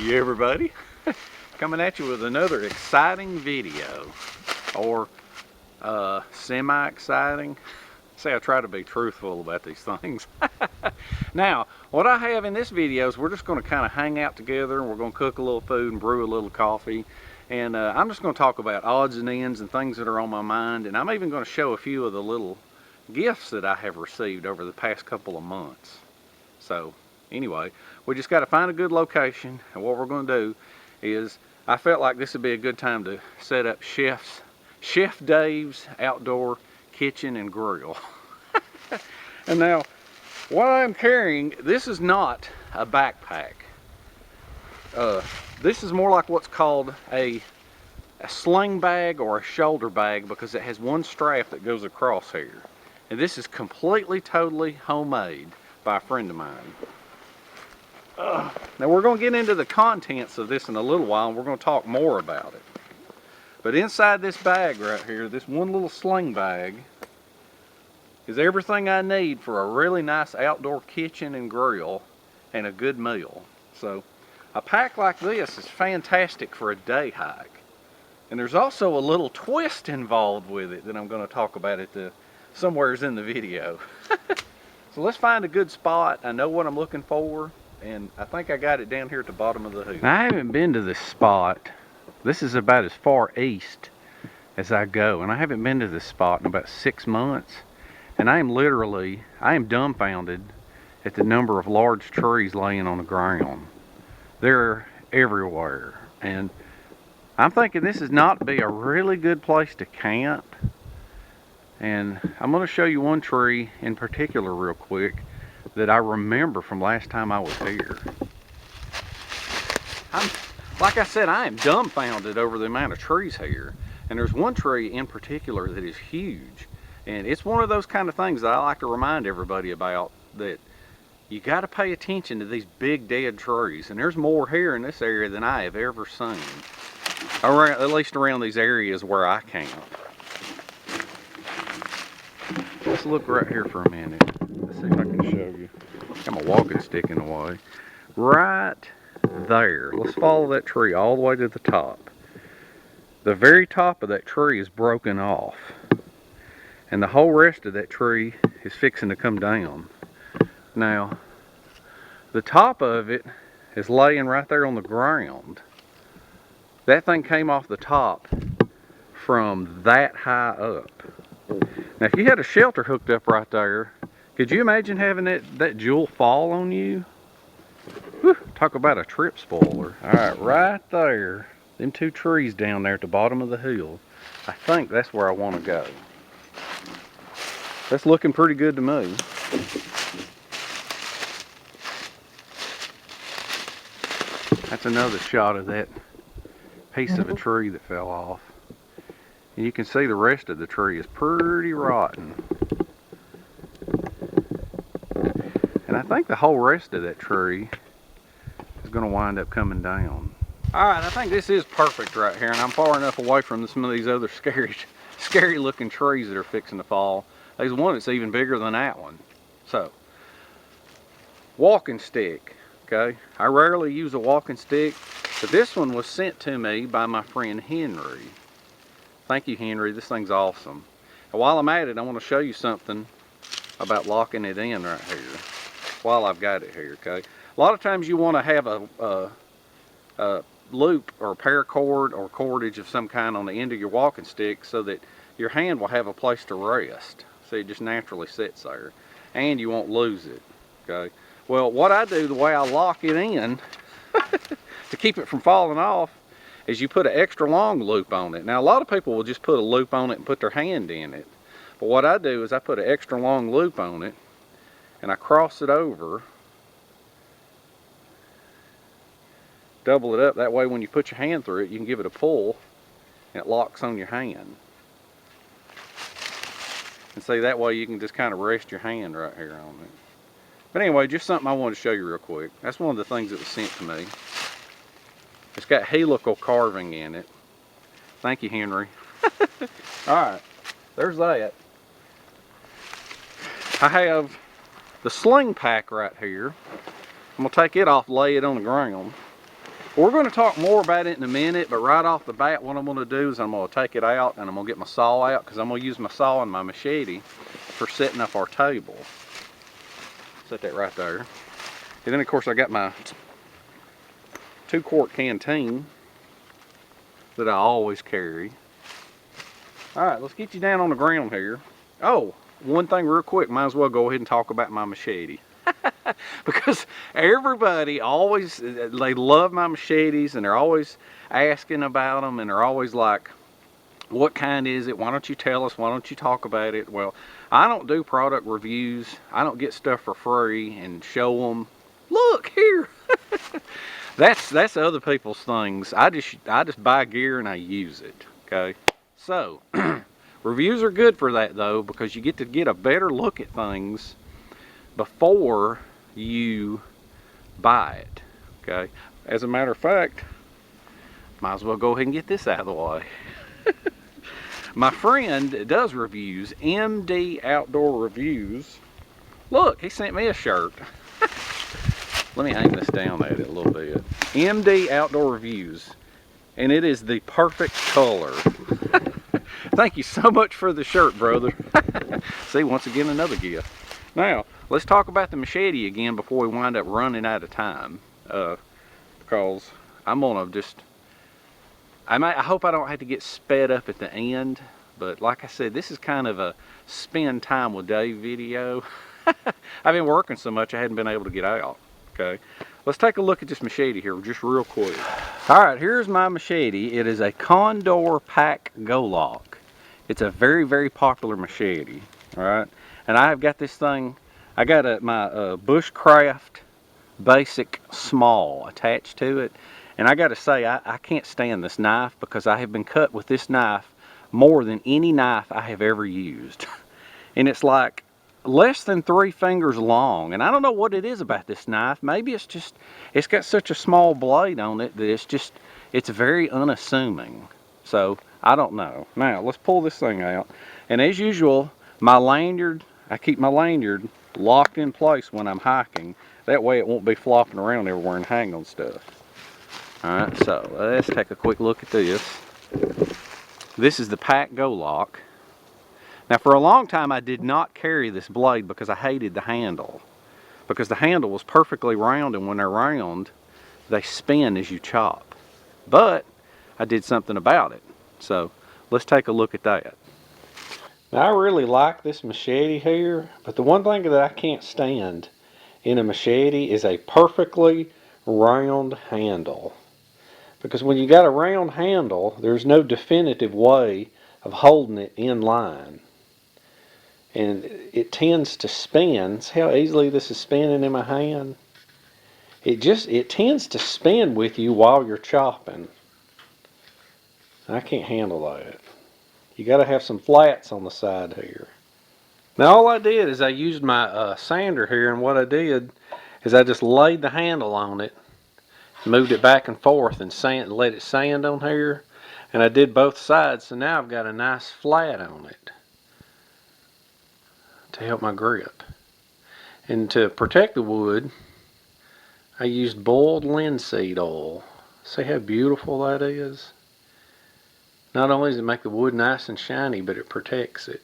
Hey everybody, coming at you with another exciting video, or semi-exciting. See, I try to be truthful about these things. Now, what I have in this video is we're just going to kind of hang out together, and we're going to cook a little food and brew a little coffee, and I'm just going to talk about odds and ends and things that are on my mind, and I'm even going to show a few of the little gifts that I have received over the past couple of months. So anyway, we just got to find a good location, and what we're going to do is, I felt like this would be a good time to set up Chef Dave's outdoor kitchen and grill. And now, what I'm carrying, this is not a backpack. This is more like what's called a sling bag or a shoulder bag, because it has one strap that goes across here. And this is completely, totally homemade by a friend of mine. Now we're going to get into the contents of this in a little while, and we're going to talk more about it. But inside this bag right here, this one little sling bag, is everything I need for a really nice outdoor kitchen and grill and a good meal. So a pack like this is fantastic for a day hike. And there's also a little twist involved with it that I'm going to talk about at somewheres in the video. So let's find a good spot. I know what I'm looking for, and I think I got it down here at the bottom of the hill. Now, I haven't been to this spot. This is about as far east as I go, and I haven't been to this spot in about 6 months. And I am dumbfounded at the number of large trees laying on the ground. They're everywhere, and I'm thinking this is not to be a really good place to camp. And I'm going to show you one tree in particular real quick that I remember from last time I was here. Like I said, I am dumbfounded over the amount of trees here. And there's one tree in particular that is huge. And it's one of those kind of things that I like to remind everybody about, that you got to pay attention to these big dead trees. And there's more here in this area than I have ever seen. Around, at least around these areas where I camp. Let's look right here for a minute. Let's see if I can show you. Got my walking stick in the way. Right there. Let's follow that tree all the way to the top. The very top of that tree is broken off. And the whole rest of that tree is fixing to come down. Now, the top of it is laying right there on the ground. That thing came off the top from that high up. Now, if you had a shelter hooked up right there, could you imagine having that jewel fall on you? Whew, talk about a trip spoiler. Alright, right there, them two trees down there at the bottom of the hill, I think that's where I want to go. That's looking pretty good to me. That's another shot of that piece of a tree that fell off. And you can see the rest of the tree is pretty rotten. And I think the whole rest of that tree is going to wind up coming down. Alright, I think this is perfect right here, and I'm far enough away from some of these other scary looking trees that are fixing to fall. There's one that's even bigger than that one. So, walking stick, okay? I rarely use a walking stick, but this one was sent to me by my friend Henry. Thank you, Henry. This thing's awesome. And while I'm at it, I want to show you something about locking it in right here while I've got it here, okay? A lot of times you want to have a loop or paracord or cordage of some kind on the end of your walking stick so that your hand will have a place to rest. So it just naturally sits there. And you won't lose it, okay? Well, what I do, the way I lock it in to keep it from falling off, is you put an extra long loop on it. Now, a lot of people will just put a loop on it and put their hand in it. But what I do is I put an extra long loop on it, and I cross it over, double it up. That way when you put your hand through it, you can give it a pull, and it locks on your hand. And see, that way you can just kind of rest your hand right here on it. But anyway, just something I wanted to show you real quick. That's one of the things that was sent to me. It's got helical carving in it. Thank you, Henry. Alright, there's that. I have the sling pack right here. I'm going to take it off, lay it on the ground. We're going to talk more about it in a minute, but right off the bat, what I'm going to do is I'm going to take it out and I'm going to get my saw out, because I'm going to use my saw and my machete for setting up our table. Set that right there. And then of course I got my 2-quart canteen that I always carry. Alright, let's get you down on the ground here. Oh, one thing real quick, might as well go ahead and talk about my machete. Because everybody always, they love my machetes and they're always asking about them, and they're always like, what kind is it? Why don't you tell us? Why don't you talk about it? Well, I don't do product reviews. I don't get stuff for free and show them, look here. That's other people's things. I just buy gear and I use it. Okay, so reviews are good for that though, because you get to get a better look at things before you buy it. Okay, as a matter of fact, might as well go ahead and get this out of the way. My friend does reviews, MD Outdoor Reviews. Look, he sent me a shirt. Let me hang this down at it a little bit. MD Outdoor Reviews, and it is the perfect color. Thank you so much for the shirt, brother. See, once again, another gift. Now, let's talk about the machete again before we wind up running out of time. Because I'm gonna just, I hope I don't have to get sped up at the end, but like I said, this is kind of a spend time with Dave video. I've been working so much I hadn't been able to get out. Okay, let's take a look at this machete here just real quick. All right, here's my machete. It is a Condor Pack Go Lock. It's a very, very popular machete. All right, and I've got this thing. I got my Bushcraft Basic Small attached to it. And I got to say, I can't stand this knife, because I have been cut with this knife more than any knife I have ever used. And it's like less than 3 fingers long. And I don't know what it is about this knife. Maybe it's just, it's got such a small blade on it that it's very unassuming. So, I don't know. Now, let's pull this thing out. And as usual, my lanyard, I keep my lanyard locked in place when I'm hiking. That way it won't be flopping around everywhere and hang on stuff. Alright, so let's take a quick look at this. This is the Pack Go Lock. Now, for a long time I did not carry this blade because I hated the handle. Because the handle was perfectly round, and when they're round, they spin as you chop. But I did something about it. So let's take a look at that. Now, I really like this machete here, but the one thing that I can't stand in a machete is a perfectly round handle. Because when you got a round handle, there's no definitive way of holding it in line. And it tends to spin. See how easily this is spinning in my hand? It tends to spin with you while you're chopping. I can't handle that. You got to have some flats on the side here. Now all I did is I used my sander here, and what I did is I just laid the handle on it, moved it back and forth, and let it sand on here, and I did both sides, so now I've got a nice flat on it to help my grip. And to protect the wood, I used boiled linseed oil. See how beautiful that is? Not only does it make the wood nice and shiny, but it protects it.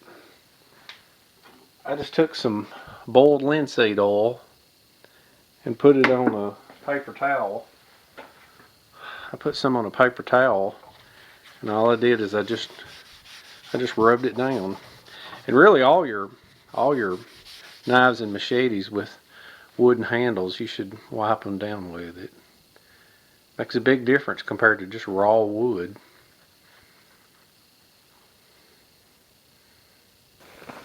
I just took some boiled linseed oil and put it on a paper towel. I put some on a paper towel, and all I did is I just rubbed it down. And really, all your knives and machetes with wooden handles, you should wipe them down with it. Makes a big difference compared to just raw wood.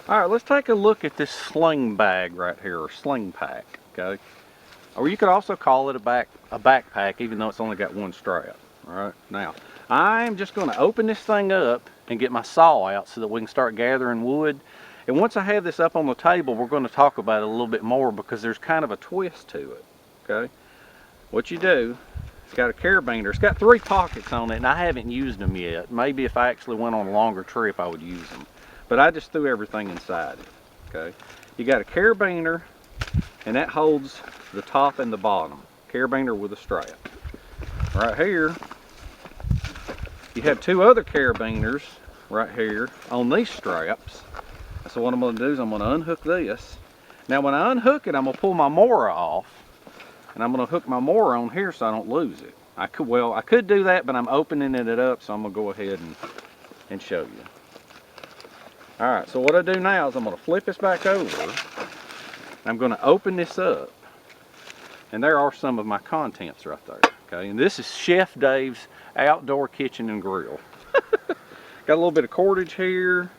Alright, let's take a look at this sling bag right here, or sling pack, okay? Or you could also call it a backpack, even though it's only got one strap. Alright, now, I'm just going to open this thing up and get my saw out so that we can start gathering wood. And once I have this up on the table, we're going to talk about it a little bit more, because there's kind of a twist to it, okay? What you do, it's got a carabiner. It's got 3 pockets on it, and I haven't used them yet. Maybe if I actually went on a longer trip, I would use them. But I just threw everything inside it, okay? You got a carabiner, and that holds the top and the bottom. Carabiner with a strap. right here, you have two other carabiners right here on these straps. So what I'm going to do is I'm going to unhook this. Now when I unhook it, I'm going to pull my Mora off, and I'm going to hook my Mora on here so I don't lose it. I could do that, but I'm opening it up, so I'm going to go ahead and show you. All right, so what I do now is I'm going to flip this back over. I'm going to open this up, and there are some of my contents right there. Okay, and this is Chef Dave's outdoor kitchen and grill. Got a little bit of cordage here.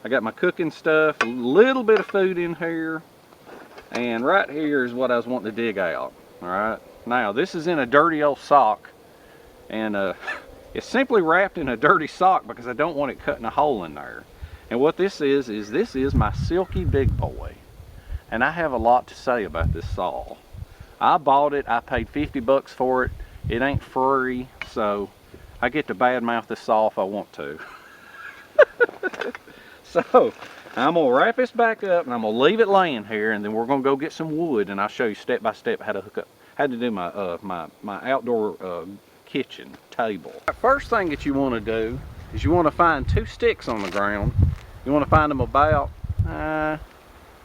I got my cooking stuff, a little bit of food in here, and right here is what I was wanting to dig out. All right, now this is in a dirty old sock, and it's simply wrapped in a dirty sock because I don't want it cutting a hole in there. And what this is this is my Silky Big Boy, and I have a lot to say about this saw. I bought it, I paid 50 bucks for it. It ain't free, so I get to badmouth this saw if I want to. So I'm gonna wrap this back up and I'm gonna leave it laying here, and then we're gonna go get some wood, and I'll show you step by step how to hook up, how to do my my outdoor kitchen table. The first thing that you want to do is you want to find two sticks on the ground. You want to find them about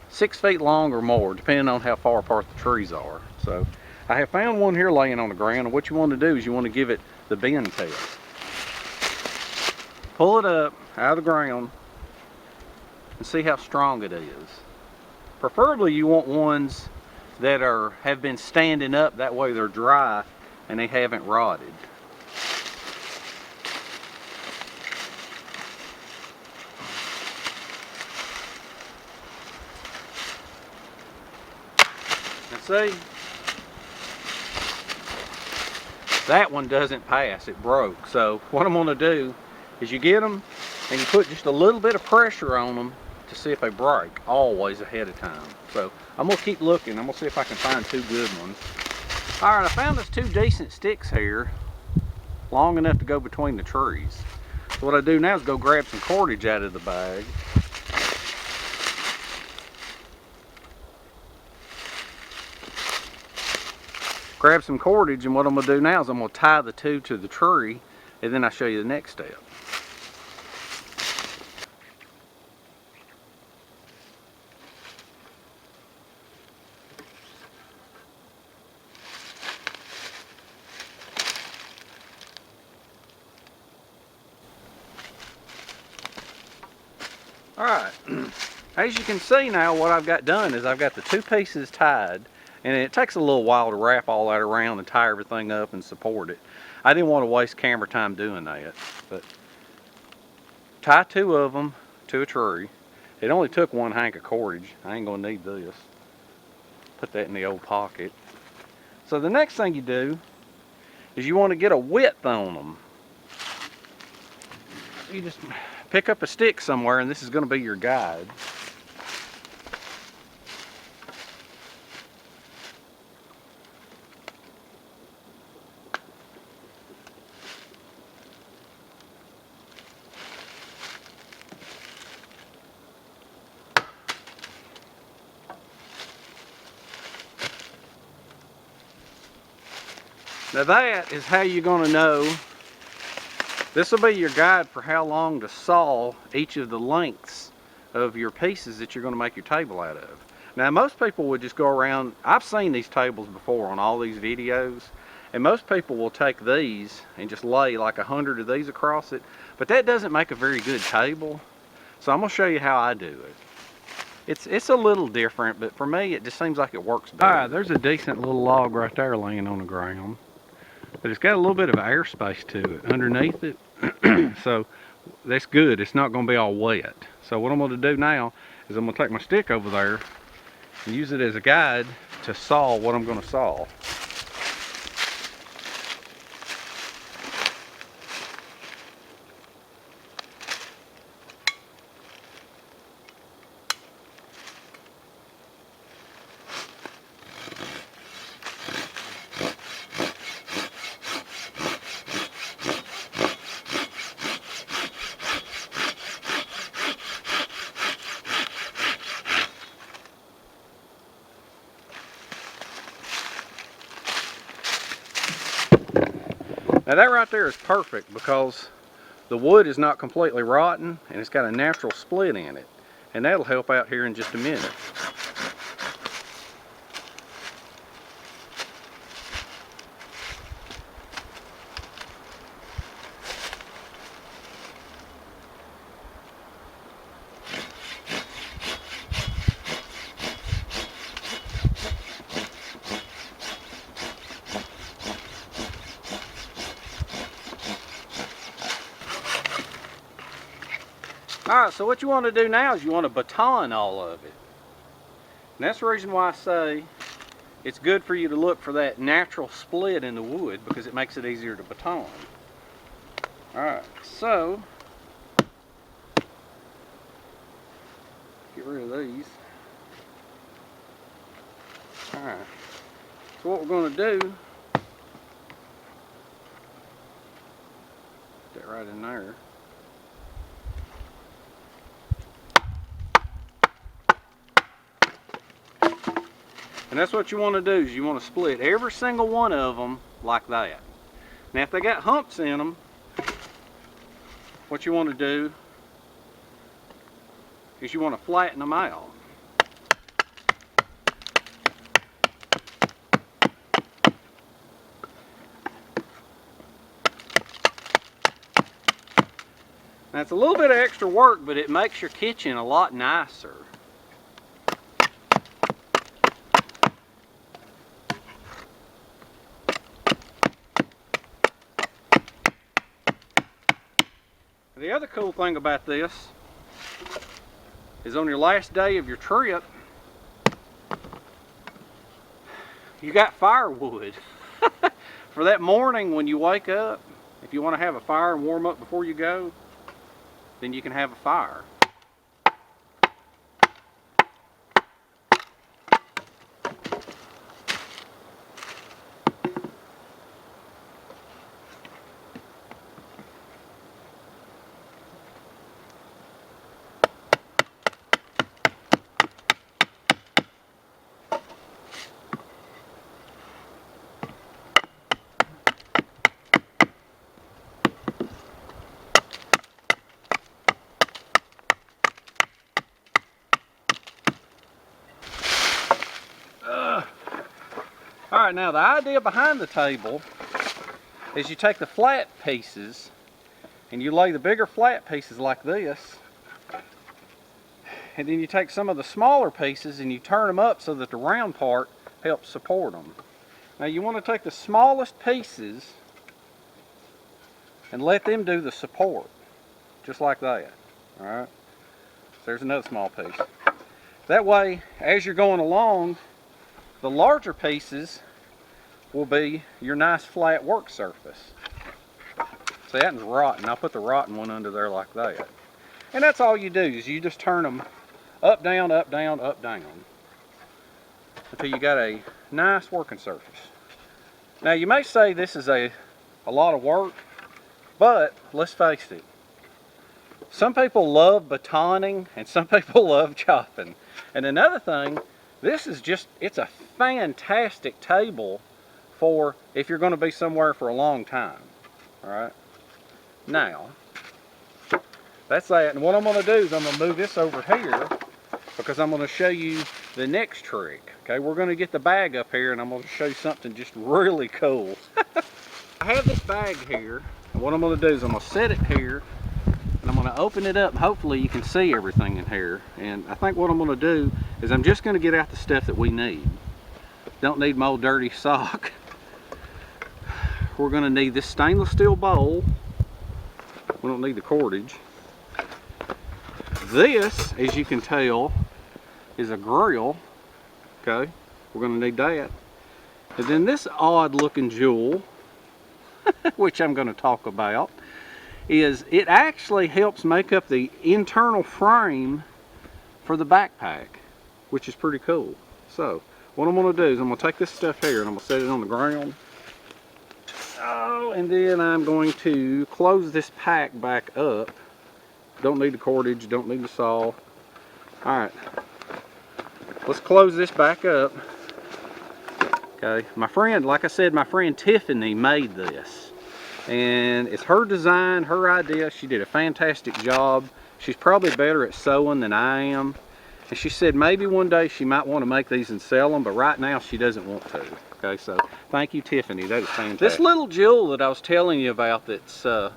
6 feet long or more, depending on how far apart the trees are. So I have found one here laying on the ground, and what you want to do is you want to give it the bend test. Pull it up out of the ground and see how strong it is. Preferably you want ones that have been standing up, that way they're dry and they haven't rotted. See, that one doesn't pass, it broke. So what I'm going to do is you get them and you put just a little bit of pressure on them to see if they break, always ahead of time. So I'm going to keep looking. I'm going to see if I can find two good ones. All right, I found us two decent sticks here, long enough to go between the trees. So what I do now is go grab some cordage out of the bag. Grab some cordage, and what I'm going to do now is I'm going to tie the two to the tree, and then I'll show you the next step. Alright, as you can see now, what I've got done is I've got the two pieces tied. And it takes a little while to wrap all that around and tie everything up and support it. I didn't want to waste camera time doing that. But tie two of them to a tree. It only took one hank of cordage. I ain't going to need this. Put that in the old pocket. So the next thing you do is you want to get a width on them. You just pick up a stick somewhere, and this is going to be your guide. Now that is how you're going to know. This will be your guide for how long to saw each of the lengths of your pieces that you're going to make your table out of. Now most people would just go around, I've seen these tables before on all these videos, and most people will take these and just lay like 100 of these across it, but that doesn't make a very good table. So I'm going to show you how I do it. It's a little different, but for me it just seems like it works better. Alright, there's a decent little log right there laying on the ground. But it's got a little bit of airspace to it underneath it. So that's good. It's not going to be all wet. So what I'm going to do now is I'm going to take my stick over there and use it as a guide to saw what I'm going to saw. Now that right there is perfect because the wood is not completely rotten and it's got a natural split in it. And that'll help out here in just a minute. Alright, so what you want to do now is you want to baton all of it. And that's the reason why I say it's good for you to look for that natural split in the wood because it makes it easier to baton. Alright, so get rid of these. Alright, so what we're going to do, put that right in there. And that's what you want to do, is you want to split every single one of them like that. Now if they got humps in them, what you want to do is you want to flatten them out. Now it's a little bit of extra work, but it makes your kitchen a lot nicer. The other cool thing about this is on your last day of your trip, you got firewood. For that morning when you wake up, if you want to have a fire and warm up before you go, then you can have a fire. Alright, now the idea behind the table is you take the flat pieces and you lay the bigger flat pieces like this, and then you take some of the smaller pieces and you turn them up so that the round part helps support them. Now you want to take the smallest pieces and let them do the support, just like that. Alright, so there's another small piece. That way, as you're going along, the larger pieces will be your nice flat work surface. See, that one's rotten. I'll put the rotten one under there like that. And that's all you do, is you just turn them up, down, up, down, up, down, until you got a nice working surface. Now you may say this is a lot of work, but let's face it. Some people love batoning and some people love chopping. And another thing, this is just, it's a fantastic table for if you're going to be somewhere for a long time. Alright, now that's that. And what I'm going to do is I'm going to move this over here because I'm going to show you the next trick. Okay, we're going to get the bag up here and I'm going to show you something just really cool. I have this bag here, and what I'm going to do is I'm going to set it here and I'm going to open it up and hopefully you can see everything in here. And I think what I'm going to do is I'm just going to get out the stuff that we need. Don't need my old dirty sock. We're going to need this stainless steel bowl. We don't need the cordage. This, as you can tell, is a grill. Okay, we're going to need that. And then this odd looking jewel, which I'm going to talk about, is it actually helps make up the internal frame for the backpack, which is pretty cool. So what I'm going to do is I'm going to take this stuff here and I'm going to set it on the ground. Oh, and then I'm going to close this pack back up. Don't need the cordage, don't need the saw. Alright, let's close this back up. Okay, my friend, like I said, my friend Tiffany made this. And it's her design, her idea. She did a fantastic job. She's probably better at sewing than I am. And she said maybe one day she might want to make these and sell them, but right now she doesn't want to. Okay, so thank you, Tiffany. That is fantastic. This little jewel that I was telling you about, it's a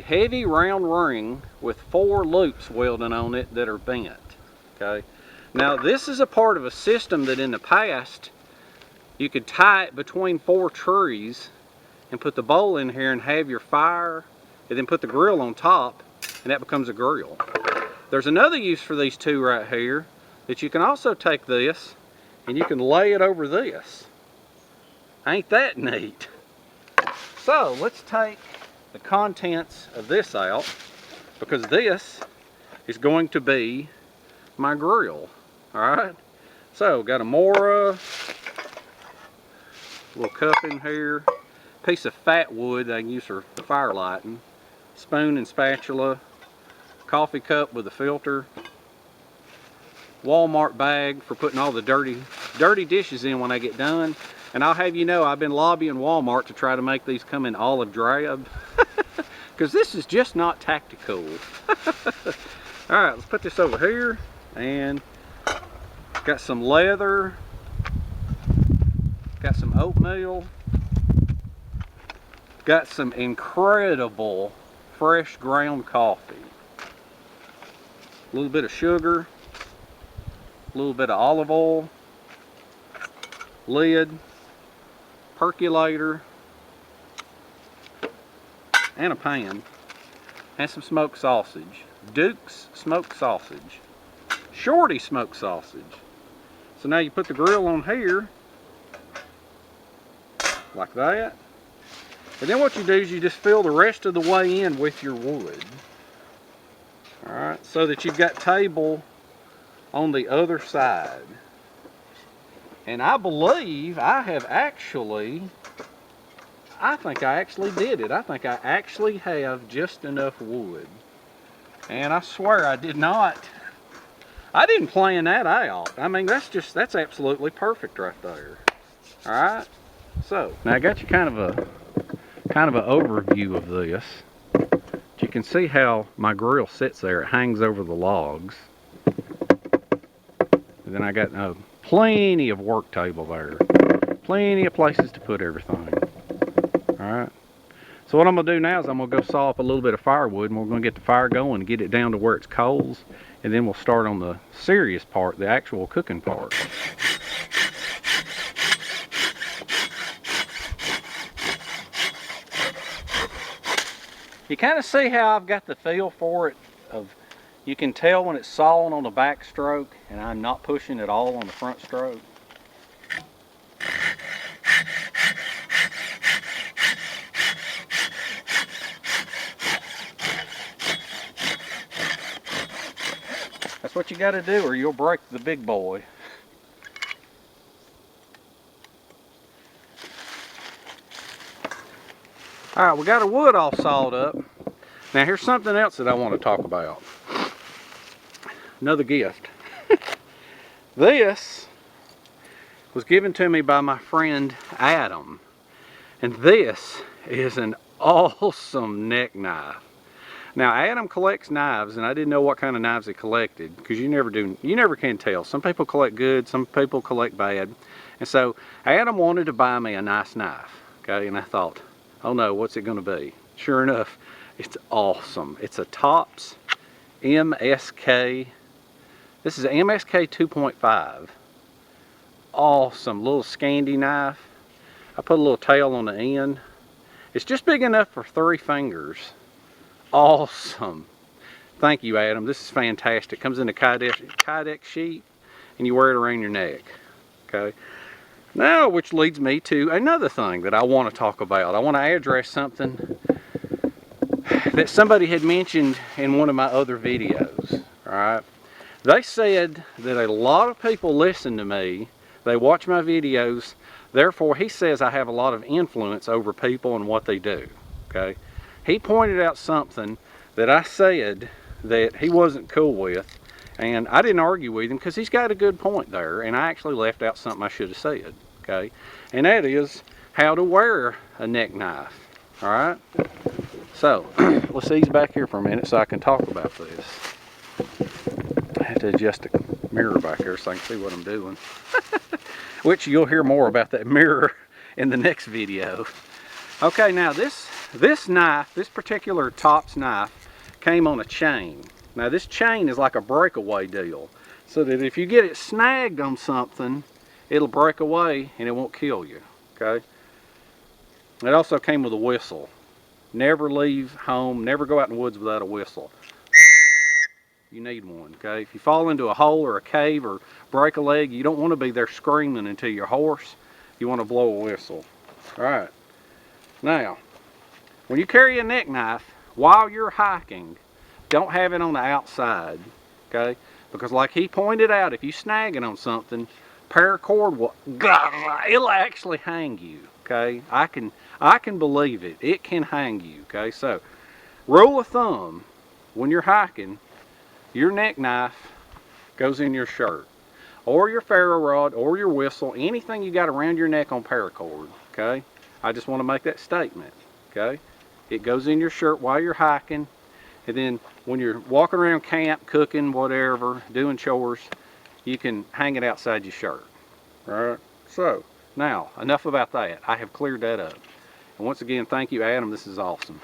heavy round ring with 4 loops welded on it that are bent. Okay. Now this is a part of a system that in the past you could tie it between 4 trees and put the bowl in here and have your fire, and then put the grill on top, and that becomes a grill. There's another use for these 2 right here, that you can also take this and you can lay it over this. Ain't that neat? So let's take the contents of this out, because this is going to be my grill. Alright, so got a Mora, little cup in here, piece of fat wood that I can use for fire lighting, spoon and spatula, coffee cup with a filter, Walmart bag for putting all the dirty dishes in when I get done. And I'll have you know, I've been lobbying Walmart to try to make these come in olive drab, because this is just not tactical. Alright, let's put this over here, and got some leather, got some oatmeal, got some incredible fresh ground coffee, a little bit of sugar, a little bit of olive oil, lid, percolator, and a pan, and some smoked sausage. Duke's smoked sausage, Shorty smoked sausage. So now you put the grill on here, like that. And then what you do is you just fill the rest of the way in with your wood. Alright, so that you've got table on the other side. And I believe I think I actually did it. I think I actually have just enough wood. And I swear I didn't plan that out. I mean, that's absolutely perfect right there. Alright, so now I got you kind of an overview of this. You can see how my grill sits there. It hangs over the logs. And then I got plenty of work table there. Plenty of places to put everything. Alright. So what I'm going to do now is I'm going to go saw up a little bit of firewood, and we're going to get the fire going and get it down to where it's coals. And then we'll start on the serious part, the actual cooking part. You kind of see how I've got the feel for it. You can tell when it's sawing on the back stroke and I'm not pushing at all on the front stroke. That's what you got to do or you'll break the big boy. Alright, we got our wood all sawed up. Now here's something else that I want to talk about. Another gift. This was given to me by my friend Adam. And this is an awesome neck knife. Now Adam collects knives, and I didn't know what kind of knives he collected, because you never can tell. Some people collect good, some people collect bad. And so Adam wanted to buy me a nice knife. Okay, and I thought, oh no, what's it going to be? Sure enough, it's awesome. It's a Tops MSK. This is an MSK 2.5. Awesome little Scandi knife. I put a little tail on the end. It's just big enough for 3 fingers. Awesome. Thank you, Adam. This is fantastic. Comes in a Kydex sheet, and you wear it around your neck. Okay. Now, which leads me to another thing that I want to talk about. I want to address something that somebody had mentioned in one of my other videos. All right. They said that a lot of people listen to me, they watch my videos, therefore he says I have a lot of influence over people and what they do. Okay. He pointed out something that I said that he wasn't cool with, and I didn't argue with him because he's got a good point there, and I actually left out something I should have said. Okay. And that is how to wear a neck knife. All right. So let's ease back here for a minute so I can talk about this. I have to adjust the mirror back here so I can see what I'm doing. Which you'll hear more about that mirror in the next video. Okay, now this knife, this particular Tops knife, came on a chain. Now this chain is like a breakaway deal, so that if you get it snagged on something, it'll break away and it won't kill you, okay? It also came with a whistle. Never leave home, never go out in the woods without a whistle. You need one, okay? If you fall into a hole or a cave or break a leg, you don't want to be there screaming into your horse. You want to blow a whistle. All right. Now, when you carry a neck knife while you're hiking, don't have it on the outside, okay? Because like he pointed out, if you snag it on something, paracord will, it'll actually hang you, okay? I can believe it. It can hang you, okay? So, rule of thumb, when you're hiking, your neck knife goes in your shirt, or your ferro rod, or your whistle, anything you got around your neck on paracord, okay? I just want to make that statement, okay? It goes in your shirt while you're hiking, and then when you're walking around camp, cooking, whatever, doing chores, you can hang it outside your shirt, all right? So, now, enough about that. I have cleared that up. And once again, thank you, Adam. This is awesome.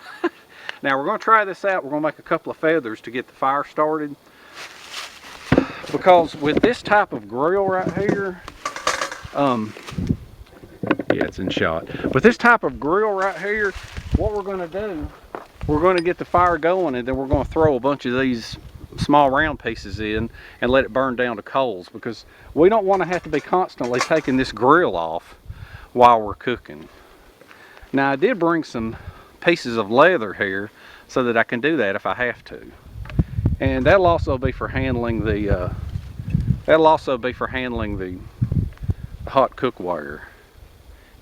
Now we're going to try this out. We're going to make a couple of feathers to get the fire started. Because with this type of grill right here, yeah, it's in shot. With this type of grill right here, what we're going to do, we're going to get the fire going, and then we're going to throw a bunch of these small round pieces in and let it burn down to coals, because we don't want to have to be constantly taking this grill off while we're cooking. Now I did bring some pieces of leather here so that I can do that if I have to, and that'll also be for handling the hot cookware.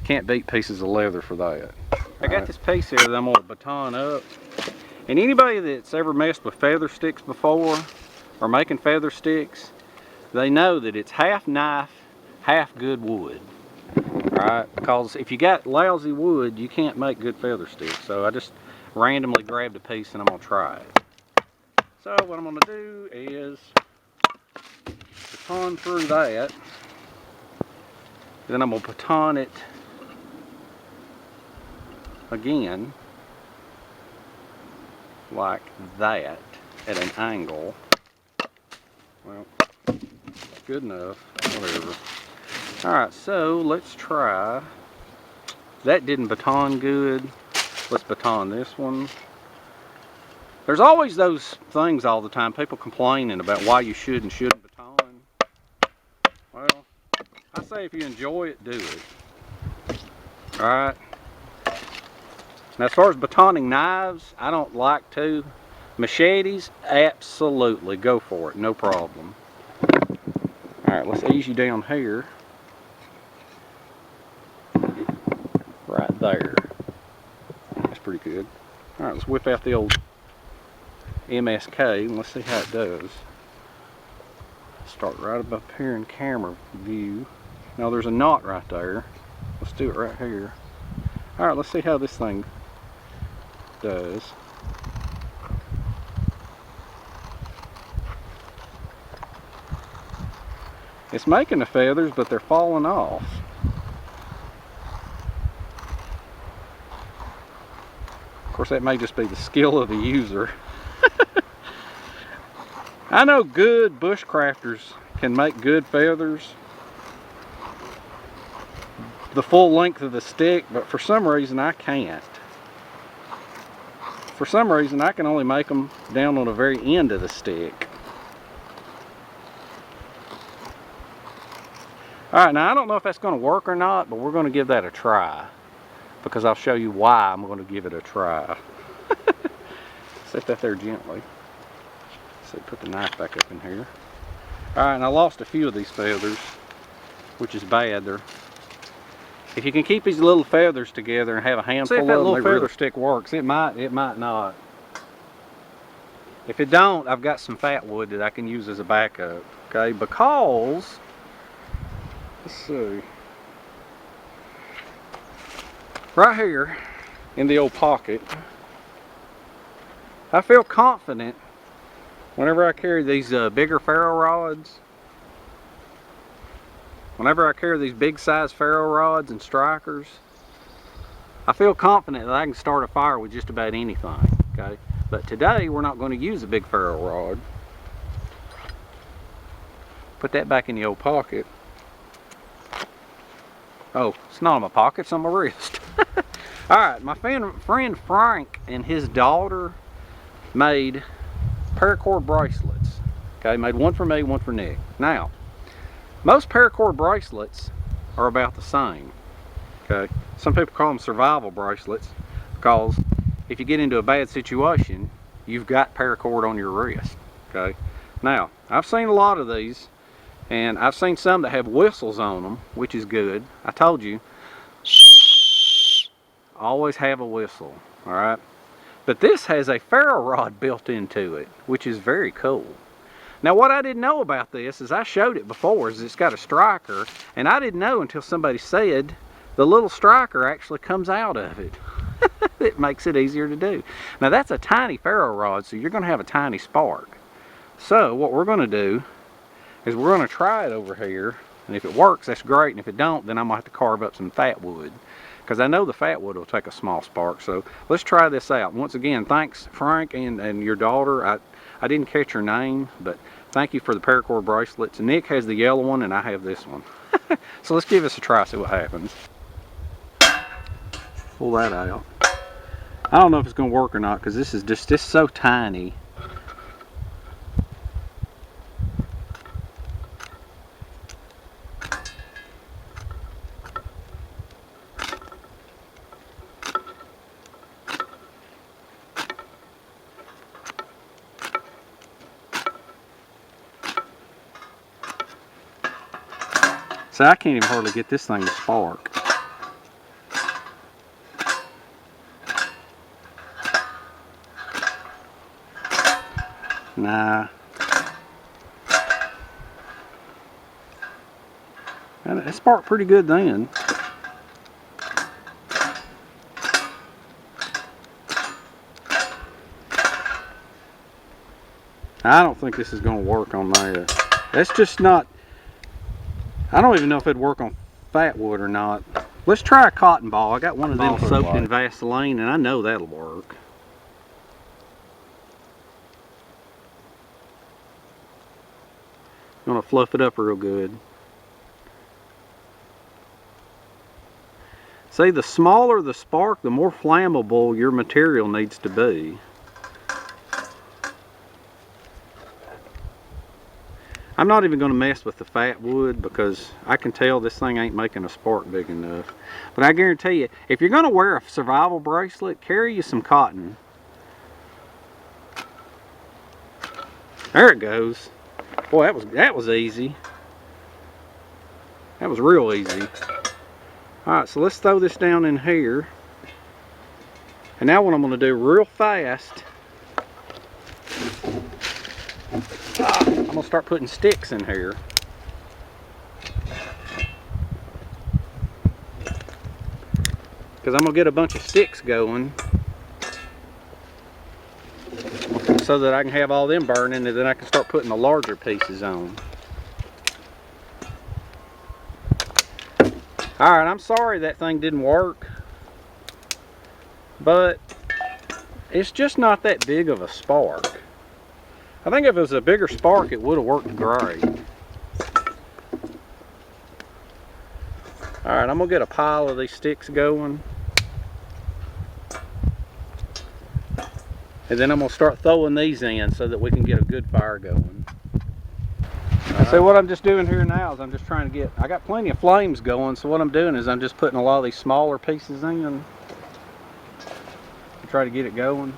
Can't beat pieces of leather for that. I got this piece here that I'm going to baton up, and anybody that's ever messed with feather sticks before or making feather sticks, they know that it's half knife, half good wood. Alright, because if you got lousy wood, you can't make good feather sticks. So I just randomly grabbed a piece and I'm going to try it. So what I'm going to do is baton through that. Then I'm going to baton it again, like that, at an angle. Well, good enough, whatever. Alright, so let's try. That didn't baton good. Let's baton this one. There's always those things all the time, people complaining about why you should and shouldn't baton. Well, I say if you enjoy it, do it. Alright. Now as far as batoning knives, I don't like to. Machetes, absolutely, go for it, no problem. Alright, let's ease you down here. Right there. That's pretty good. Alright, let's whip out the old MSK and let's see how it does. Start right up here in camera view. Now there's a knot right there. Let's do it right here. Alright, let's see how this thing does. It's making the feathers, but they're falling off. Of course, that may just be the skill of the user. I know good bushcrafters can make good feathers the full length of the stick, but for some reason I can't. For some reason I can only make them down on the very end of the stick. Alright, now I don't know if that's going to work or not, but we're going to give that a try, because I'll show you why I'm going to give it a try. Set that there gently. So put the knife back up in here. Alright, and I lost a few of these feathers, which is bad. If you can keep these little feathers together and have a handful of them, little feather stick works. It might not. If it don't, I've got some fat wood that I can use as a backup. Okay, because let's see. right here in the old pocket, I feel confident whenever I carry these bigger ferro rods. Whenever I carry these big size ferro rods and strikers, I feel confident that I can start a fire with just about anything, okay? But today we're not going to use a big ferro rod. Put that back in the old pocket. Oh, it's not on my pocket, it's on my wrist. Alright, my friend Frank and his daughter made paracord bracelets. Okay, made one for me, one for Nick. Now, most paracord bracelets are about the same. Okay, some people call them survival bracelets because if you get into a bad situation, you've got paracord on your wrist. Okay, now I've seen a lot of these, and I've seen some that have whistles on them, which is good. I told you, always have a whistle. All right, but this has a ferro rod built into it, which is very cool. Now what I didn't know about this is I showed it before, is it's got a striker, and I didn't know until somebody said the little striker actually comes out of it. It makes it easier to do. Now that's a tiny ferro rod, so you're going to have a tiny spark. So what we're going to do is we're going to try it over here, and if it works, that's great, and if it don't, then I'm going to have to carve up some fat wood, because I know the fat wood will take a small spark. So let's try this out. Once again, thanks Frank and your daughter. I didn't catch her name, but thank you for the paracord bracelets. Nick has the yellow one and I have this one. So let's give this a try, see what happens. Pull that out. I don't know if it's going to work or not because this is just so tiny. So I can't even hardly get this thing to spark. Nah. It sparked pretty good then. I don't think this is going to work on there. That's just not... I don't even know if it'd work on fat wood or not. Let's try a cotton ball. I got one of them soaked in Vaseline, and I know that'll work. I'm going to fluff it up real good. See, the smaller the spark, the more flammable your material needs to be. I'm not even going to mess with the fat wood because I can tell this thing ain't making a spark big enough. But I guarantee you, if you're going to wear a survival bracelet, carry you some cotton. There it goes. Boy, that was easy. That was real easy. Alright, so let's throw this down in here. And now what I'm going to do real fast, I'm going to start putting sticks in here. Because I'm going to get a bunch of sticks going so that I can have all them burning, and then I can start putting the larger pieces on. Alright, I'm sorry that thing didn't work, but it's just not that big of a spark. I think if it was a bigger spark, it would have worked great. Alright, I'm going to get a pile of these sticks going. And then I'm going to start throwing these in so that we can get a good fire going. So what I'm just doing here now is I'm just trying to get, I got plenty of flames going, so what I'm doing is I'm just putting a lot of these smaller pieces in to try to get it going.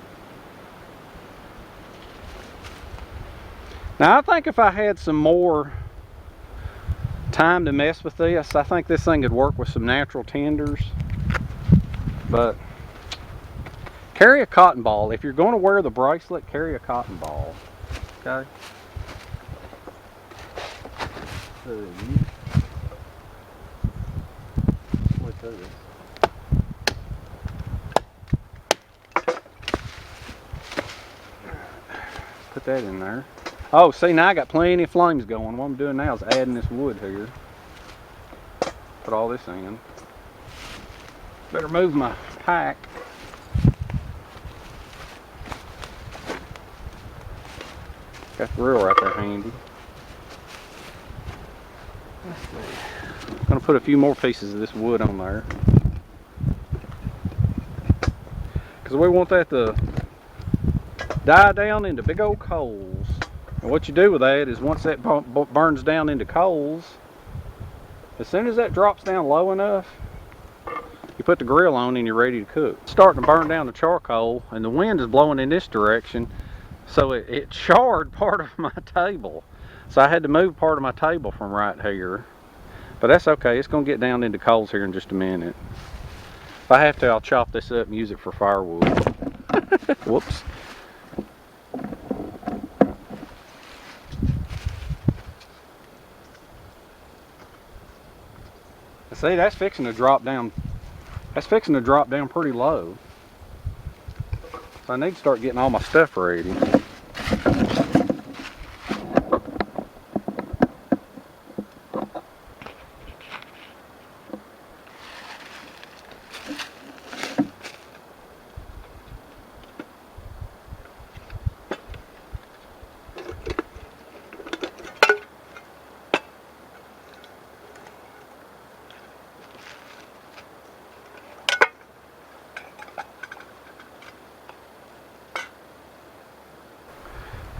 Now I think if I had some more time to mess with this, I think this thing could work with some natural tinders. But carry a cotton ball. If you're going to wear the bracelet, carry a cotton ball. Okay? that in there. Oh, see, now I got plenty of flames going. What I'm doing now is adding this wood here. Put all this in. Better move my pack. Got the grill right there handy. Let's see. I'm gonna put a few more pieces of this wood on there, because we want that to die down into big old coals. And what you do with that is once that burns down into coals, as soon as that drops down low enough, you put the grill on and you're ready to cook. It's starting to burn down the charcoal, and the wind is blowing in this direction, so it charred part of my table. So I had to move part of my table from right here. But that's okay, it's gonna get down into coals here in just a minute. If I have to, I'll chop this up and use it for firewood. Whoops. See, that's fixing to drop down. That's fixing to drop down pretty low. So I need to start getting all my stuff ready.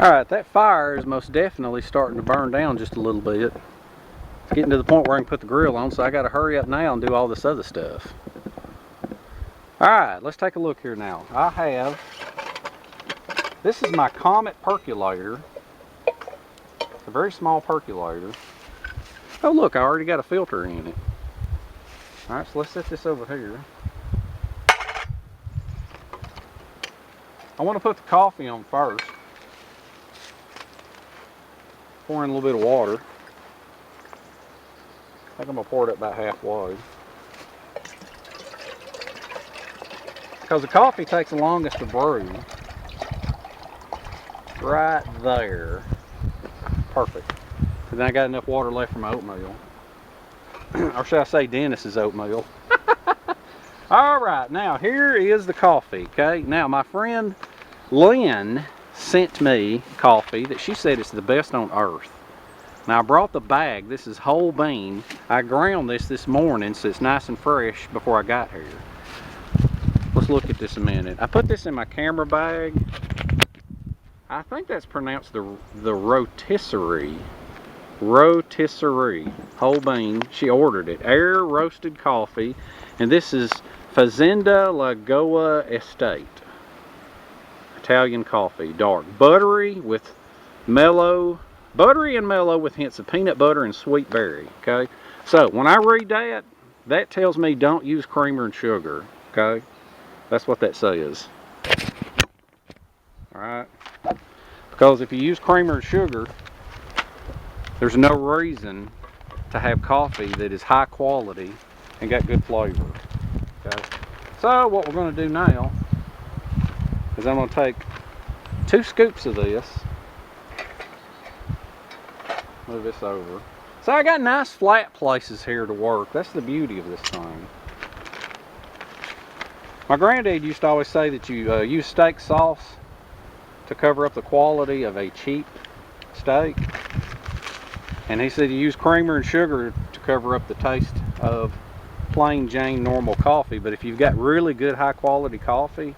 Alright, that fire is most definitely starting to burn down just a little bit. It's getting to the point where I can put the grill on, so I got to hurry up now and do all this other stuff. Alright, let's take a look here now. I have, this is my Comet percolator. It's a very small percolator. Oh look, I already got a filter in it. Alright, so let's set this over here. I want to put the coffee on first. Pour in a little bit of water. I think I'm going to pour it up about halfway. Because the coffee takes the longest to brew. Right there. Perfect. And then I got enough water left for my oatmeal. Or should I say Dennis's oatmeal. Alright, now here is the coffee, okay? Now my friend Lynn sent me coffee that she said it's the best on earth. Now I brought the bag. This is whole bean. I ground this morning so it's nice and fresh before I got here. Let's look at this a minute. I put this in my camera bag. I think that's pronounced the rotisserie. Rotisserie. Whole bean. She ordered it. Air roasted coffee. And this is Fazenda Lagoa Estate. Italian coffee, dark, buttery and mellow with hints of peanut butter and sweet berry. Okay, so when I read that, that tells me don't use creamer and sugar. Okay, that's what that says. All right, because if you use creamer and sugar, there's no reason to have coffee that is high quality and got good flavor. Okay, so what we're going to do now is I'm going to take 2 scoops of this. Move this over. So I got nice flat places here to work. That's the beauty of this thing. My granddad used to always say that you use steak sauce to cover up the quality of a cheap steak. And he said you use creamer and sugar to cover up the taste of plain Jane normal coffee. But if you've got really good high quality coffee,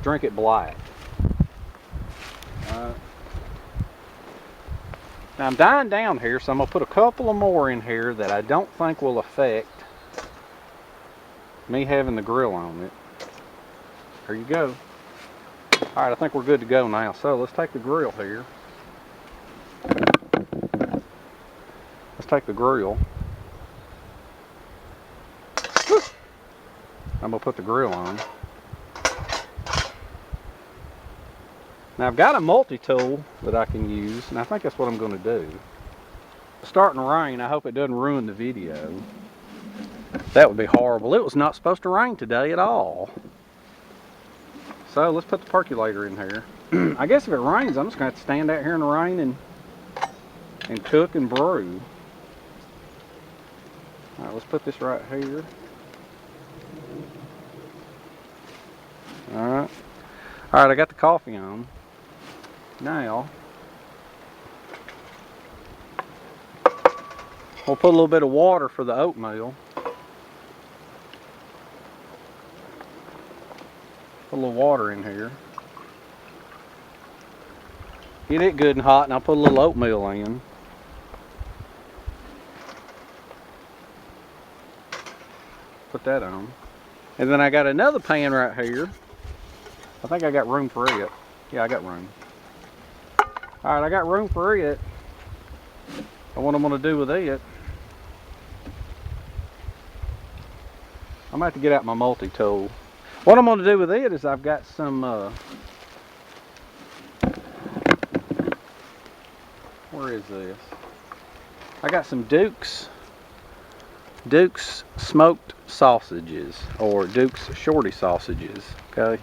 drink it black. Now I'm dying down here, so I'm going to put a couple of more in here that I don't think will affect me having the grill on it. There you go. Alright, I think we're good to go now. So let's take the grill here. Let's take the grill. I'm going to put the grill on. Now I've got a multi-tool that I can use, and I think that's what I'm going to do. It's starting to rain. I hope it doesn't ruin the video. That would be horrible. It was not supposed to rain today at all. So let's put the percolator in here. I guess if it rains, I'm just gonna have to stand out here in the rain and cook and brew. All right, let's put this right here. All right, I got the coffee on. Now we'll put a little bit of water for the oatmeal. Put a little water in here. Get it good and hot, and I'll put a little oatmeal in. Put that on. And then I got another pan right here. I think I got room for it. Yeah, I got room. Alright, I got room for it. And what I'm going to do with it, I'm going to have to get out my multi-tool. What I'm going to do with it is I've got some, where is this? I got some Duke's smoked sausages, or Duke's shorty sausages, okay?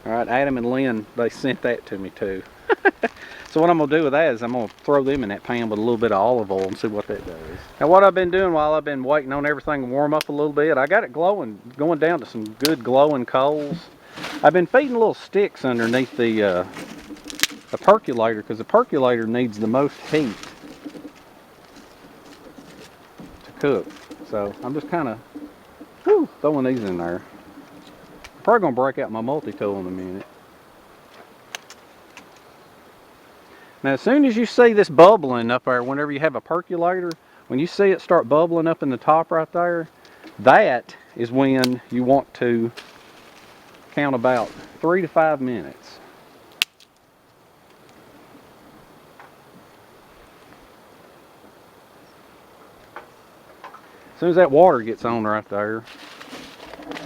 Alright, Adam and Lynn, they sent that to me too. So what I'm going to do with that is I'm going to throw them in that pan with a little bit of olive oil and see what that does. Now what I've been doing while I've been waiting on everything to warm up a little bit, I got it glowing, going down to some good glowing coals. I've been feeding little sticks underneath the percolator, because the percolator needs the most heat to cook. So I'm just kind of throwing these in there. I'm probably going to break out my multi-tool in a minute. Now as soon as you see this bubbling up there, whenever you have a percolator, when you see it start bubbling up in the top right there, that is when you want to count about 3 to 5 minutes. As soon as that water gets on right there,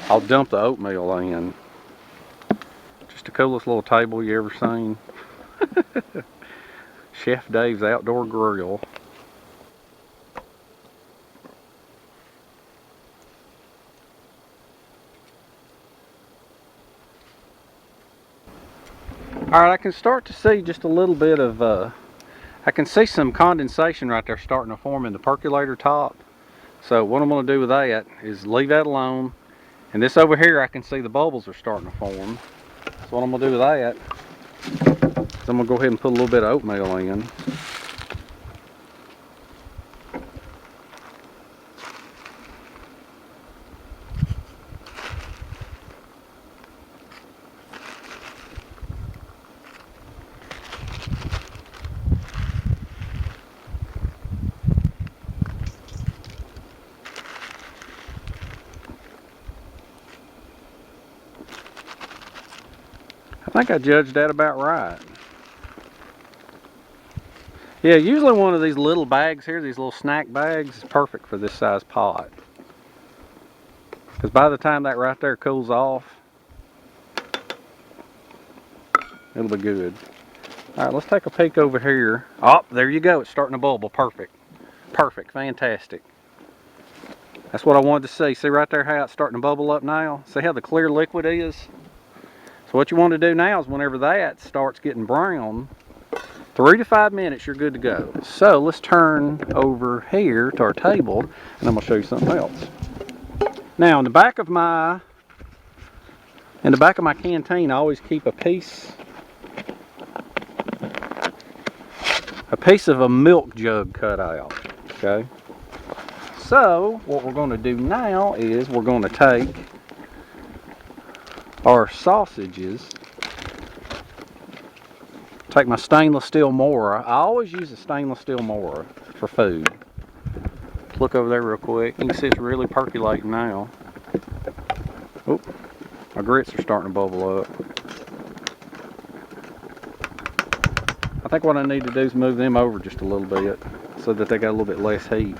I'll dump the oatmeal in. Just the coolest little table you ever seen. Chef Dave's Outdoor Grill. Alright, I can start to see just a little bit of, I can see some condensation right there starting to form in the percolator top. So what I'm going to do with that is leave that alone. And this over here, I can see the bubbles are starting to form. So what I'm going to do with that is I'm going to go ahead and put a little bit of oatmeal in. I think I judged that about right. Yeah, usually one of these little bags here, these little snack bags, is perfect for this size pot. Because by the time that right there cools off, it'll be good. Alright, let's take a peek over here. Oh, there you go. It's starting to bubble. Perfect. Perfect. Fantastic. That's what I wanted to see. See right there how it's starting to bubble up now? See how the clear liquid is? So what you want to do now is whenever that starts getting brown, 3 to 5 minutes, you're good to go. So let's turn over here to our table, and I'm going to show you something else. Now in the back of my canteen, I always keep a piece of a milk jug cut out. Okay. So what we're going to do now is we're going to take our sausages. Take my stainless steel Mora. I always use a stainless steel Mora for food. Look over there real quick. You can see it's really percolating now. Oh, my grits are starting to bubble up. I think what I need to do is move them over just a little bit so that they got a little bit less heat.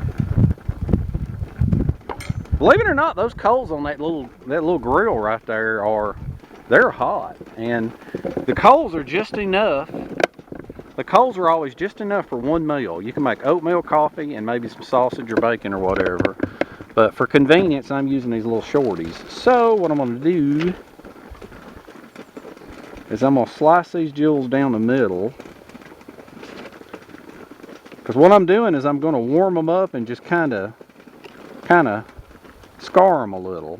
Believe it or not, those coals on that little grill right there they're hot, and the coals are just enough. The coals are always just enough for one meal. You can make oatmeal, coffee, and maybe some sausage or bacon or whatever. But for convenience, I'm using these little shorties. So what I'm going to do is I'm going to slice these jewels down the middle. Because what I'm doing is I'm going to warm them up and just kind of scar them a little.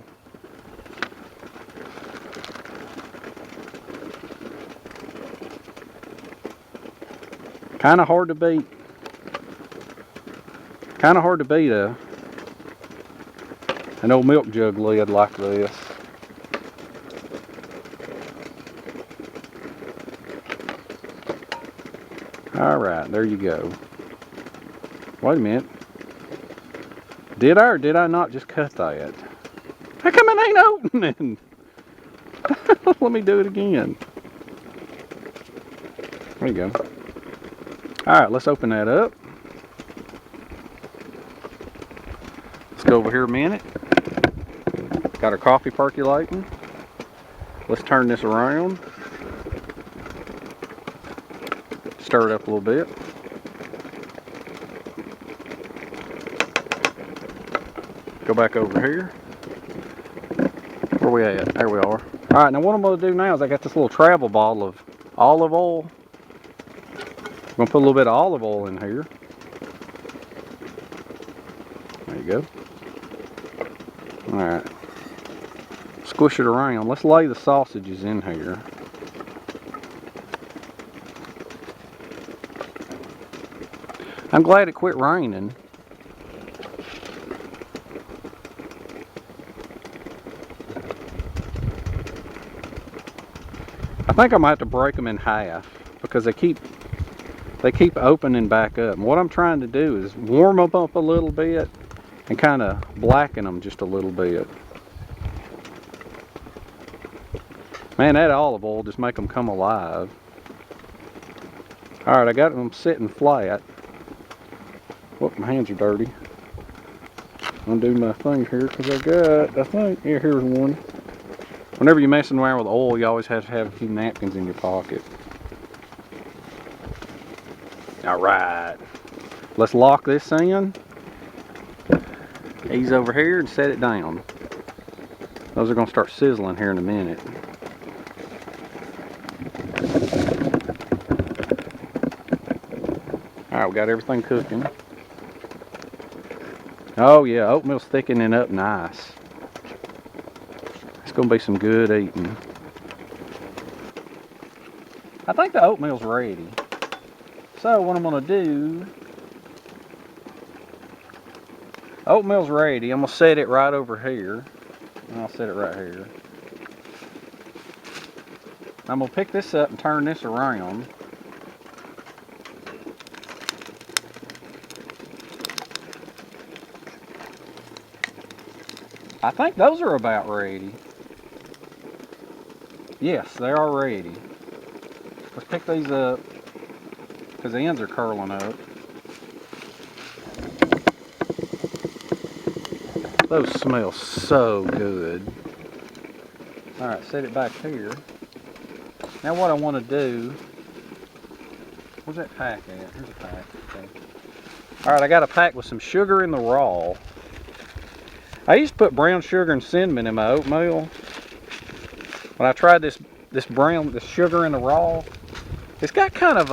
Kind of hard to beat. Kind of hard to beat an old milk jug lid like this. Alright, there you go. Wait a minute. Did I or did I not just cut that? How come it ain't opening? Let me do it again. There you go. Alright, let's open that up. Let's go over here a minute. Got our coffee percolating. Let's turn this around. Stir it up a little bit. Go back over here. Where we at? There we are. Alright, now what I'm going to do now is I got this little travel bottle of olive oil. I'm going to put a little bit of olive oil in here. There you go. Alright. Squish it around. Let's lay the sausages in here. I'm glad it quit raining. I think I might have to break them in half because they keep opening back up. And what I'm trying to do is warm them up a little bit and kind of blacken them just a little bit. Man, that olive oil just make them come alive. Alright, I got them sitting flat. Whoop, my hands are dirty. Undo my thing here because I think, yeah, here's one. Whenever you're messing around with oil, you always have to have a few napkins in your pocket. Alright. Let's lock this in. Ease over here and set it down. Those are going to start sizzling here in a minute. Alright, we got everything cooking. Oh yeah, oatmeal's thickening up nice. It's going to be some good eating. I think the oatmeal's ready. So what I'm going to do, oatmeal's ready. I'm going to set it right over here. And I'll set it right here. I'm going to pick this up and turn this around. I think those are about ready. Yes, they are ready. Let's pick these up because the ends are curling up. Those smell so good. Alright, set it back here. Now what I want to do, where's that pack at? Here's a pack. Okay. Alright, I got a pack with some sugar in the raw. I used to put brown sugar and cinnamon in my oatmeal. When I tried this sugar in the raw, it's got kind of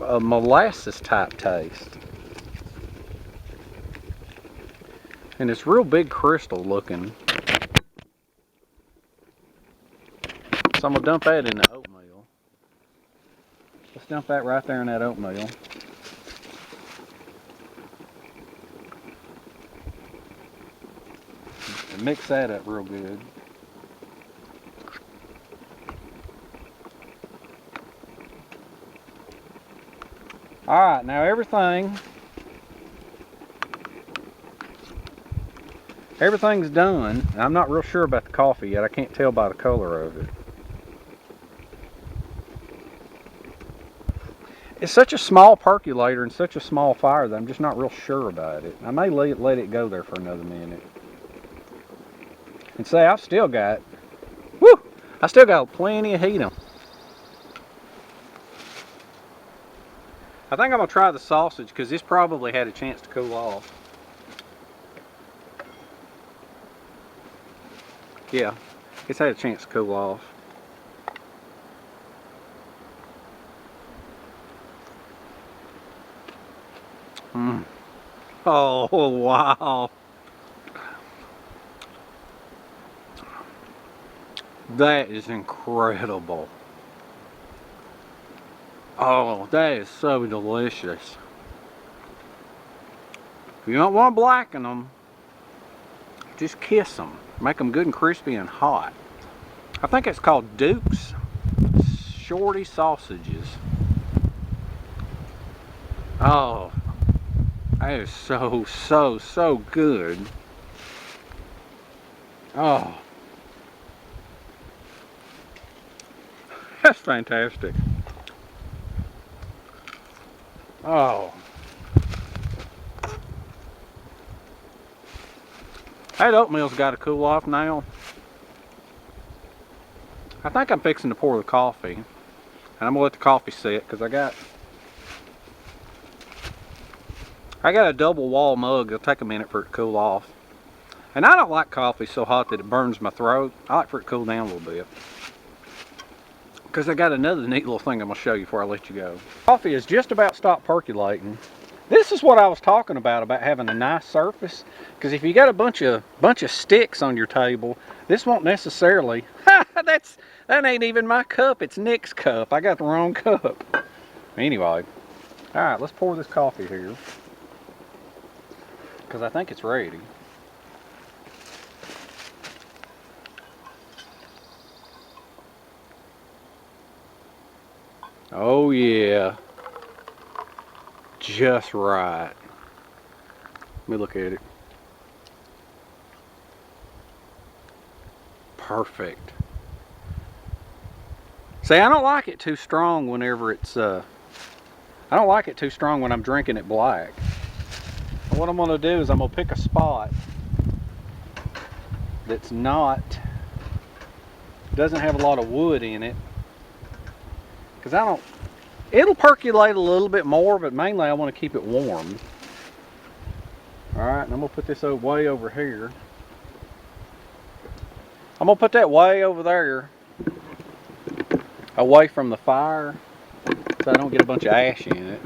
a molasses type taste. And it's real big crystal looking. So I'm going to dump that in the oatmeal. Let's dump that right there in that oatmeal. And mix that up real good. Alright, now everything's done. I'm not real sure about the coffee yet. I can't tell by the color of it. It's such a small percolator and such a small fire that I'm just not real sure about it. I may let it go there for another minute. And say, I still got plenty of heat on. I think I'm going to try the sausage because this probably had a chance to cool off. Yeah, it's had a chance to cool off. Mm. Oh, wow. That is incredible. Oh, that is so delicious. If you don't want to blacken them, just kiss them. Make them good and crispy and hot. I think it's called Duke's Shorty Sausages. Oh, that is so good. Oh, that's fantastic. Oh. That oatmeal's got to cool off now. I think I'm fixing to pour the coffee. And I'm gonna let the coffee sit because I got a double wall mug. It'll take a minute for it to cool off. And I don't like coffee so hot that it burns my throat. I like for it to cool down a little bit. Because I got another neat little thing I'm gonna show you before I let you go. Coffee has just about stopped percolating. This is what I was talking about having a nice surface. Because if you got a bunch of sticks on your table, this won't necessarily. That ain't even my cup. It's Nick's cup. I got the wrong cup. Anyway, all right, let's pour this coffee here. Because I think it's ready. Oh yeah. Just right. Let me look at it. Perfect. See, I don't like it too strong whenever it's, I don't like it too strong when I'm drinking it black. What I'm gonna do is I'm gonna pick a spot that's doesn't have a lot of wood in it. Because it'll percolate a little bit more, but mainly I want to keep it warm. Alright, and I'm going to put this way over here. I'm going to put that way over there, away from the fire, so I don't get a bunch of ash in it.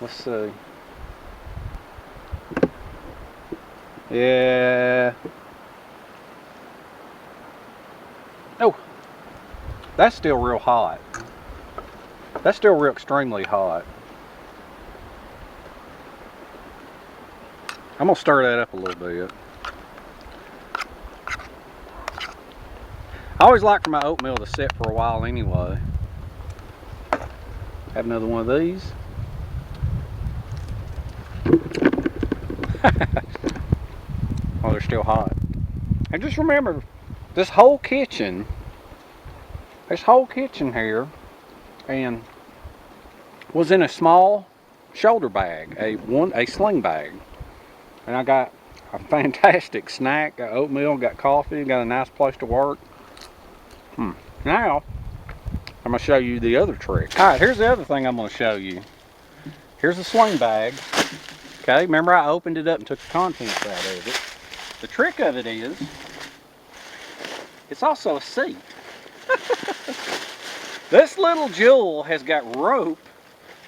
Let's see. Yeah. Oh, that's still real hot. That's still real extremely hot. I'm gonna stir that up a little bit. I always like for my oatmeal to sit for a while anyway. Have another one of these. Oh, they're still hot. And just remember, this whole kitchen here, and was in a small shoulder bag, a sling bag. And I got a fantastic snack, got oatmeal, got coffee, got a nice place to work. Now, I'm going to show you the other trick. Alright, here's the other thing I'm going to show you. Here's a sling bag. Okay, remember I opened it up and took the contents out of it. The trick of it is, it's also a seat. This little jewel has got rope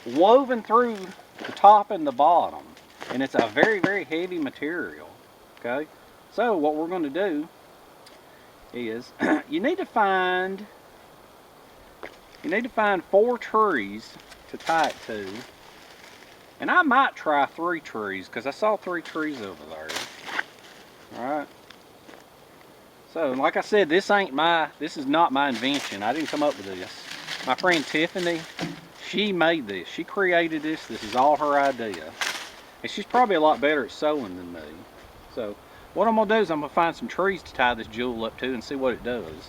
woven through the top and the bottom. And it's a very, very heavy material. Okay, so what we're going to do is you need to find 4 trees to tie it to. And I might try 3 trees because I saw 3 trees over there. Alright. So, like I said, this is not my invention. I didn't come up with this. My friend Tiffany, she made this. She created this. This is all her idea. And she's probably a lot better at sewing than me. So, what I'm going to do is I'm going to find some trees to tie this jewel up to and see what it does.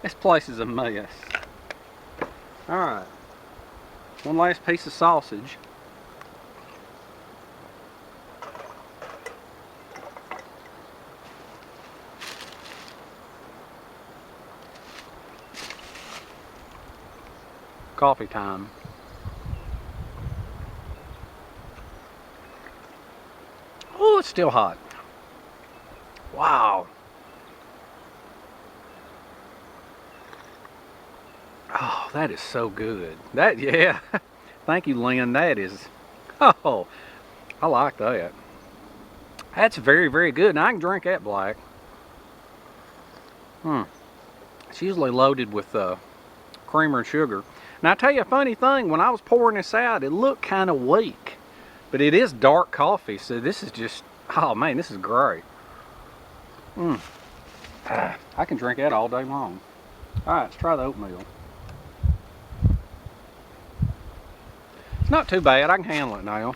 This place is a mess. Alright. One last piece of sausage. Coffee time. Oh, it's still hot. Wow. Oh, that is so good. That, yeah. Thank you, Lynn. That is, oh, I like that. That's very, very good. Now I can drink that black. It's usually loaded with creamer and sugar. Now I tell you a funny thing, when I was pouring this out, it looked kind of weak. But it is dark coffee, so this is just, oh man, this is great. I can drink that all day long. Alright, let's try the oatmeal. It's not too bad, I can handle it now.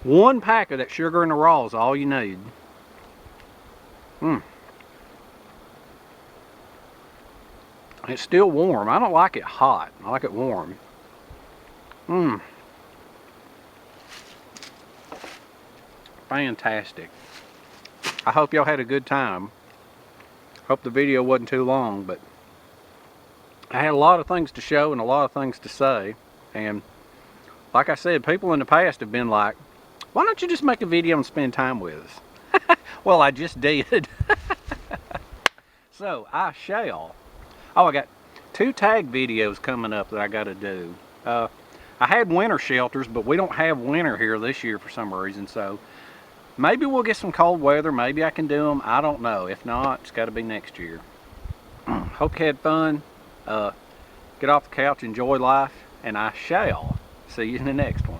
One pack of that sugar in the raw is all you need. It's still warm. I don't like it hot. I like it warm. Fantastic. I hope y'all had a good time. Hope the video wasn't too long, but I had a lot of things to show and a lot of things to say. And like I said, people in the past have been like, why don't you just make a video and spend time with us? Well, I just did. So I shall. Oh, I got 2 tag videos coming up that I got to do. I had winter shelters, but we don't have winter here this year for some reason. So maybe we'll get some cold weather. Maybe I can do them. I don't know. If not, it's got to be next year. Hope you had fun. Get off the couch, enjoy life, and I shall see you in the next one.